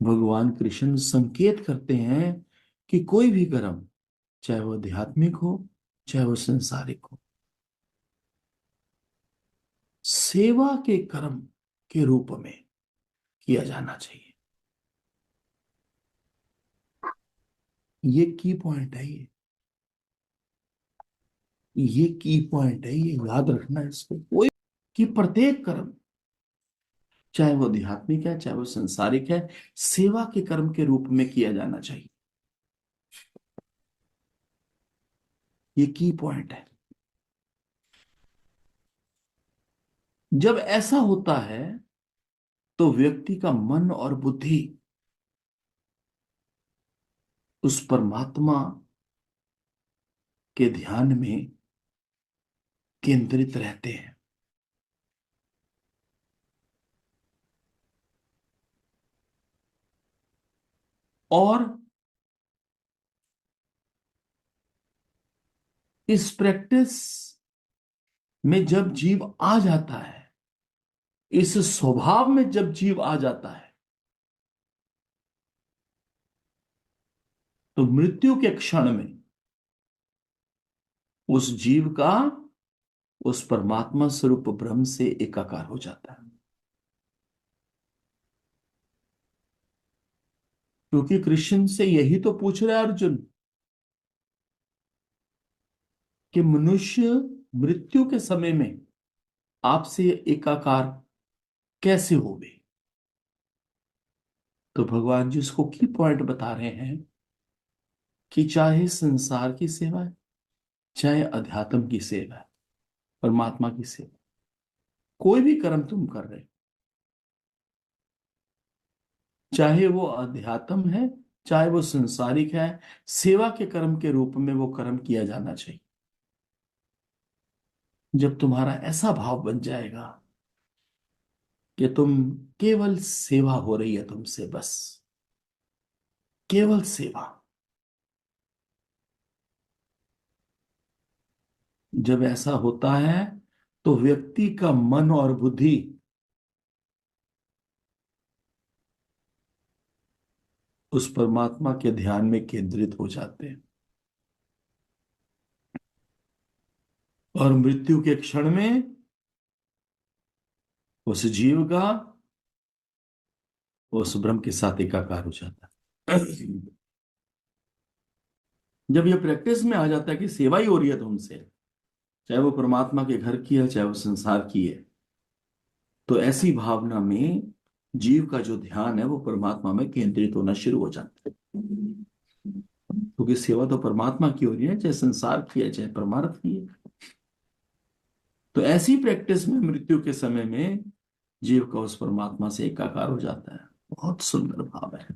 भगवान कृष्ण संकेत करते हैं कि कोई भी कर्म, चाहे वो आध्यात्मिक हो चाहे वो संसारिक हो, सेवा के कर्म के रूप में किया जाना चाहिए। ये की पॉइंट है, ये की पॉइंट है, ये याद रखना है इसको। कोई कि प्रत्येक कर्म, चाहे वो आध्यात्मिक है चाहे वो संसारिक है, सेवा के कर्म के रूप में किया जाना चाहिए। ये की पॉइंट है। जब ऐसा होता है तो व्यक्ति का मन और बुद्धि उस परमात्मा के ध्यान में केंद्रित रहते हैं। और इस प्रैक्टिस में जब जीव आ जाता है, इस स्वभाव में जब जीव आ जाता है, तो मृत्यु के क्षण में उस जीव का उस परमात्मा स्वरूप ब्रह्म से एकाकार हो जाता है। क्योंकि कृष्ण से यही तो पूछ रहा है अर्जुन कि मनुष्य मृत्यु के समय में आपसे एकाकार कैसे हो गए। तो भगवान जी उसको की पॉइंट बता रहे हैं कि चाहे संसार की सेवा है, चाहे अध्यात्म की सेवा है, परमात्मा की सेवा, कोई भी कर्म तुम कर रहे हो, चाहे वो अध्यात्म है चाहे वो संसारिक है, सेवा के कर्म के रूप में वो कर्म किया जाना चाहिए। जब तुम्हारा ऐसा भाव बन जाएगा कि तुम केवल सेवा हो रही है तुमसे, बस केवल सेवा, जब ऐसा होता है तो व्यक्ति का मन और बुद्धि उस परमात्मा के ध्यान में केंद्रित हो जाते हैं। और मृत्यु के क्षण में उस जीव का उस ब्रह्म के साथ एकाकार हो जाता है। जब यह प्रैक्टिस में आ जाता है कि सेवा ही हो रही है तुमसे, चाहे वो परमात्मा के घर की है चाहे वो संसार की है, तो ऐसी भावना में जीव का जो ध्यान है वो परमात्मा में केंद्रित होना शुरू हो जाता है। क्योंकि सेवा तो परमात्मा की हो रही है, चाहे संसार की है चाहे परमार्थ की है। तो ऐसी प्रैक्टिस में मृत्यु के समय में जीव का उस परमात्मा से एकाकार हो जाता है। बहुत सुंदर भाव है।